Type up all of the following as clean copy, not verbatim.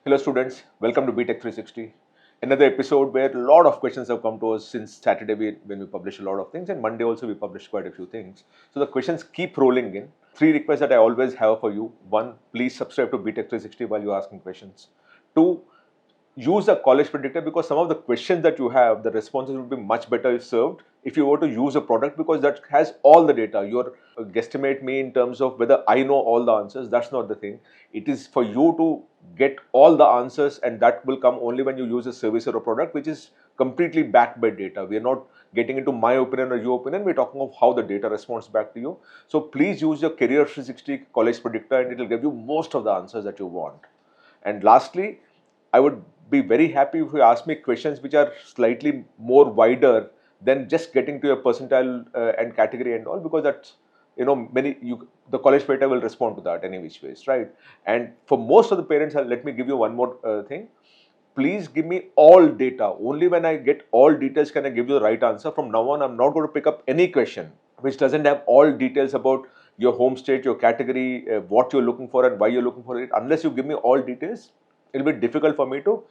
Hello students, welcome to BTech360. Another episode where a lot of questions have come to us since Saturday when we published a lot of things, and Monday also we published quite a few things. So the questions keep rolling in. Three requests that I always have for you. One, please subscribe to BTech360 while you're asking questions. Two, use a college predictor, because some of the questions that you have, the responses would be much better served if you were to use a product, because that has all the data. Your guesstimate me in terms of whether I know all the answers, that's not the thing. It is for you to get all the answers, and that will come only when you use a service or a product which is completely backed by data. We are not getting into my opinion or your opinion, we're talking of how the data responds back to you. So please use your Career 360 college predictor, and it will give you most of the answers that you want. And lastly, I would be very happy if you ask me questions which are slightly more wider than just getting to your percentile and category and all, because that's, the college predictor will respond to that any which ways, right? And for most of the parents, let me give you one more thing. Please give me all data. Only when I get all details can I give you the right answer. From now on, I'm not going to pick up any question which doesn't have all details about your home state, your category, what you're looking for and why you're looking for it. Unless you give me all details, it'll be difficult for me to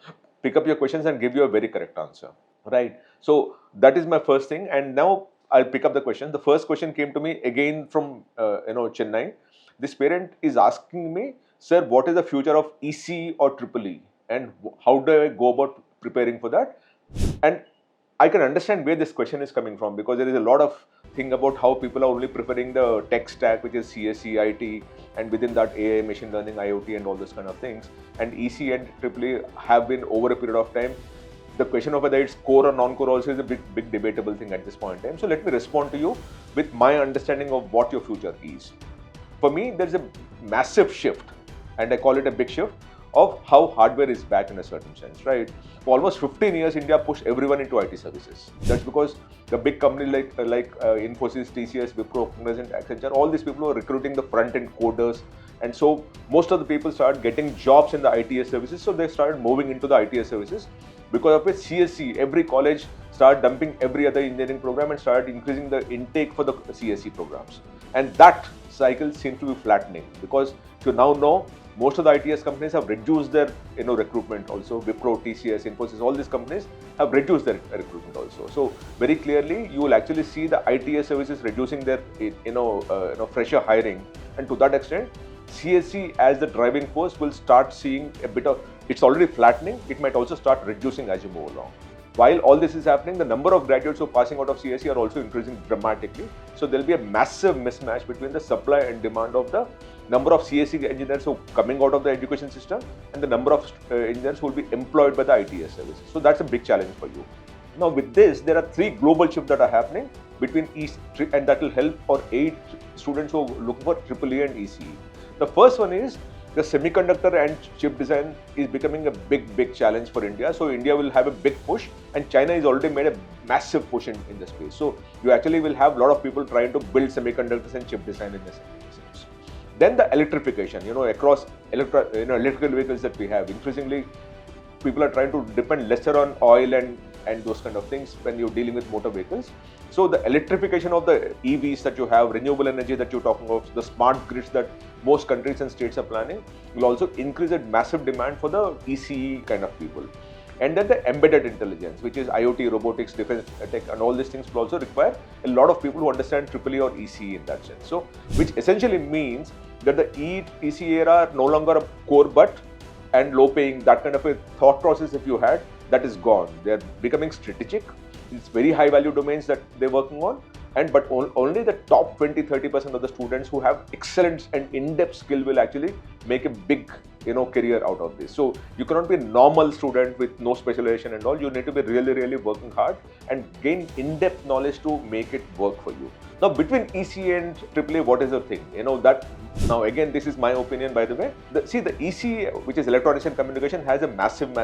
pick up your questions and give you a very correct answer, right? So that is my first thing. And now I'll pick up the question. The first question came to me again from Chennai. This parent is asking me, sir, what is the future of ECE or EEE, and how do I go about preparing for that? And I can understand where this question is coming from, because there is a lot of thing about how people are only preferring the tech stack, which is CSE, IT, and within that AI, machine learning, IoT, and all those kind of things. And ECE and EEE have been, over a period of time, the question of whether it's core or non-core also is a big debatable thing at this point in time. So let me respond to you with my understanding of what your future is. For me, there's a massive shift, and I call it a big shift, of how hardware is back in a certain sense, right? For almost 15 years, India pushed everyone into IT services. That's because the big companies like Infosys, TCS, Wipro, Cognizant, Accenture, all these people were recruiting the front-end coders. And so most of the people started getting jobs in the ITS services, so they started moving into the ITS services. Because of which CSE, every college started dumping every other engineering program and started increasing the intake for the CSE programs. And that cycle seems to be flattening, because if you now know, most of the ITS companies have reduced their recruitment also. Wipro, TCS, Infosys, all these companies have reduced their recruitment also. So very clearly, you will actually see the ITS services reducing their fresher hiring, and to that extent, CSE as the driving force will start seeing a bit of, it's already flattening, it might also start reducing as you move along. While all this is happening, the number of graduates who are passing out of CSE are also increasing dramatically. So there will be a massive mismatch between the supply and demand of the number of CSE engineers who are coming out of the education system and the number of engineers who will be employed by the ITS services. So that's a big challenge for you. Now with this, there are three global shifts that are happening between and that will help or aid students who are looking for EEE and ECE. The first one is the semiconductor and chip design is becoming a big challenge for India. So India will have a big push, and China has already made a massive push in the space. So you actually will have a lot of people trying to build semiconductors and chip design in this sense. Then the electrification, across electrical vehicles that we have, increasingly people are trying to depend lesser on oil and those kind of things when you're dealing with motor vehicles. So the electrification of the EVs that you have, renewable energy that you're talking of, the smart grids that most countries and states are planning, will also increase a massive demand for the ECE kind of people. And then the embedded intelligence, which is IoT, robotics, defense tech, and all these things will also require a lot of people who understand EEE or ECE in that sense. So, which essentially means that the ECE era are no longer a core but and low paying, that kind of a thought process if you had, that is gone. They are becoming strategic. It's very high value domains that they're working on, but only the top 20-30% of the students who have excellent and in-depth skill will actually make a big career out of this. So you cannot be a normal student with no specialization and all. You need to be really working hard and gain in-depth knowledge to make it work for you. Now between ECE and EEE, what is the thing? That now again, this is my opinion, by the way. The ECE, which is electronics and communication, has a massive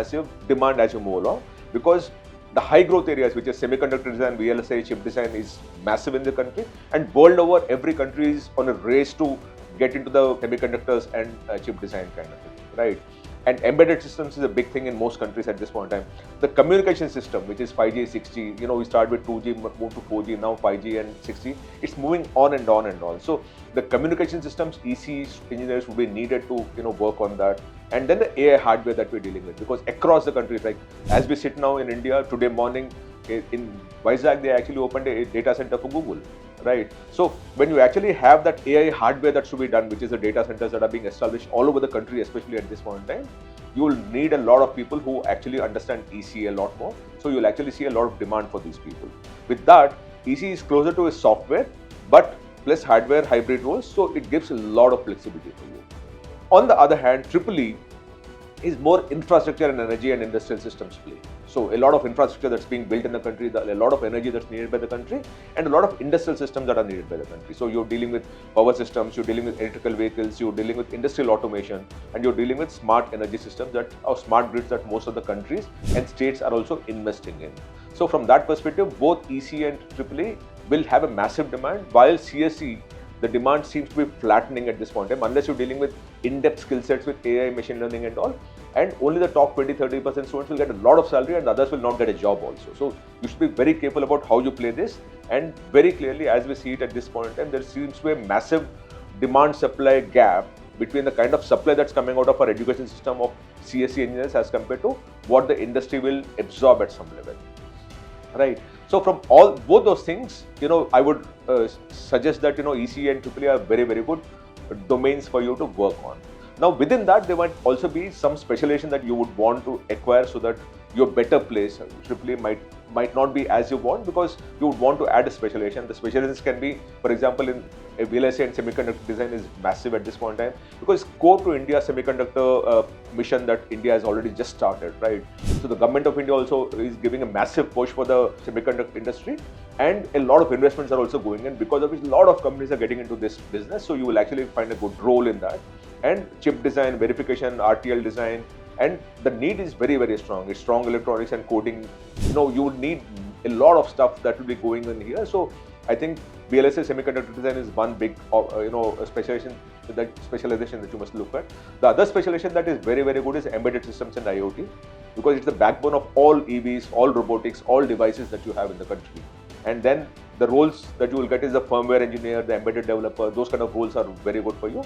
demand as you move along, because the high growth areas, which is semiconductor design, VLSI, chip design, is massive in the country, and world over, every country is on a race to get into the semiconductors and chip design kind of thing, right? And embedded systems is a big thing in most countries at this point in time. The communication system, which is 5G, 6G, we started with 2G, moved to 4G, now 5G and 6G. It's moving on and on and on. So the communication systems, ECE engineers will be needed to work on that. And then the AI hardware that we're dealing with, because across the country, like as we sit now in India, today morning in Vizag, they actually opened a data center for Google. Right. So when you actually have that AI hardware that should be done, which is the data centers that are being established all over the country, especially at this point in time, you will need a lot of people who actually understand ECE a lot more. So you'll actually see a lot of demand for these people. With that, ECE is closer to a software, but plus hardware hybrid roles. So it gives a lot of flexibility for you. On the other hand, EEE is more infrastructure and energy and industrial systems play. So a lot of infrastructure that's being built in the country, a lot of energy that's needed by the country, and a lot of industrial systems that are needed by the country. So you're dealing with power systems, you're dealing with electrical vehicles, you're dealing with industrial automation, and you're dealing with smart energy systems or smart grids that most of the countries and states are also investing in. So from that perspective, both ECE and EEE will have a massive demand, while CSE, the demand seems to be flattening at this point in time, unless you're dealing with in-depth skill sets with AI, machine learning and all. And only the top 20-30% students will get a lot of salary and others will not get a job also. So you should be very careful about how you play this. And very clearly, as we see it at this point in time, there seems to be a massive demand-supply gap between the kind of supply that's coming out of our education system of CSE engineers as compared to what the industry will absorb at some level. Right. So from both those things, I would suggest that ECE and EEE are very, very good domains for you to work on. Now within that, there might also be some specialization that you would want to acquire so that you're better placed. EEE might not be as you want, because you would want to add a specialization. The specializations can be, for example, in VLSI and semiconductor design is massive at this point in time, because it's core to India's semiconductor mission that India has already just started, right? So the government of India also is giving a massive push for the semiconductor industry, and a lot of investments are also going in, because of which a lot of companies are getting into this business. So you will actually find a good role in that. And chip design, verification, RTL design, and the need is very, very strong. It's strong electronics and coding. You would need a lot of stuff that will be going in here. So I think VLSI semiconductor design is one big, specialization that you must look at. The other specialization that is very, very good is embedded systems and IoT, because it's the backbone of all EVs, all robotics, all devices that you have in the country. And then the roles that you will get is the firmware engineer, the embedded developer. Those kind of roles are very good for you.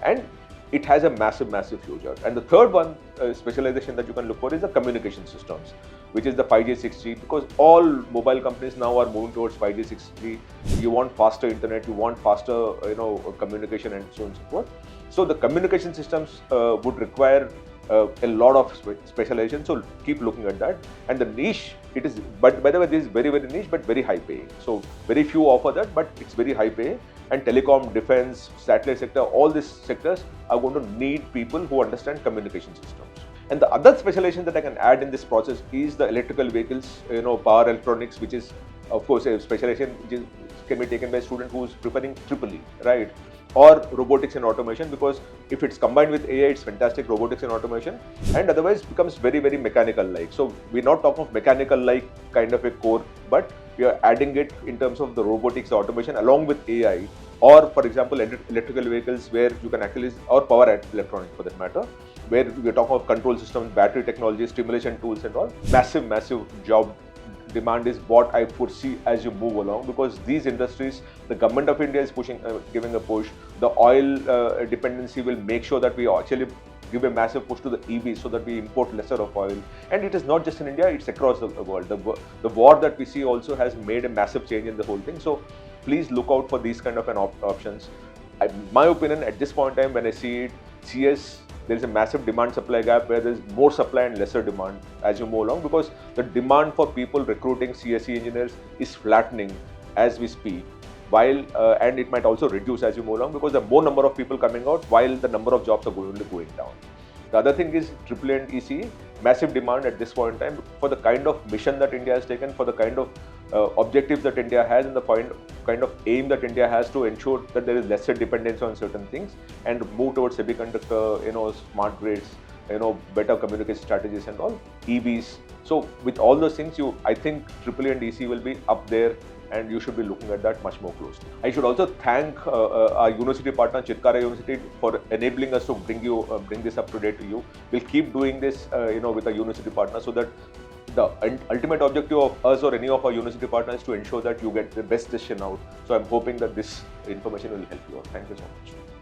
And it has a massive, massive future. And the third one, specialization that you can look for is the communication systems, which is the 5G, 6G, because all mobile companies now are moving towards 5G, 6G. You want faster internet, you want faster, communication and so on and so forth. So the communication systems would require a lot of specialization. So keep looking at that. And the niche, it is, but by the way, this is very, very niche, but very high paying. So very few offer that, but it's very high pay. And telecom, defense, satellite sector, all these sectors are going to need people who understand communication systems. And the other specialization that I can add in this process is the electrical vehicles, power electronics, which is, of course, a specialization which can be taken by a student who is preparing EEE, right? Or robotics and automation, because if it's combined with AI, it's fantastic, robotics and automation, and otherwise it becomes very, very mechanical-like. So we're not talking of mechanical-like kind of a core, but we are adding it in terms of the robotics, automation along with AI, or for example, electrical vehicles where you can actually, or power electronics for that matter, where we're talking of control systems, battery technology, stimulation tools and all. Massive, massive job demand is what I foresee as you move along, because these industries, the government of India is pushing, giving a push. The oil dependency will make sure that we actually give a massive push to the EVs so that we import lesser of oil. And it is not just in India, it's across the world. The war that we see also has made a massive change in the whole thing. So please look out for these kind of options. My opinion at this point in time, when I see it, CS, there is a massive demand supply gap where there is more supply and lesser demand as you move along, because the demand for people recruiting CSE engineers is flattening as we speak, while and it might also reduce as you move along, because the more number of people coming out while the number of jobs are going down. The other thing is EEE and ECE, massive demand at this point in time for the kind of mission that India has taken, for the kind of objectives that India has, and the kind of aim that India has to ensure that there is lesser dependence on certain things and move towards semiconductor, smart grids, better communication strategies and all, EVs. So with all those things, I think EEE and ECE will be up there and you should be looking at that much more closely. I should also thank our university partner Chitkara University for enabling us to bring this up to date to you. We'll keep doing this with our university partner, so that the ultimate objective of us or any of our university partners is to ensure that you get the best decision out. So I'm hoping that this information will help you out. Thank you so much.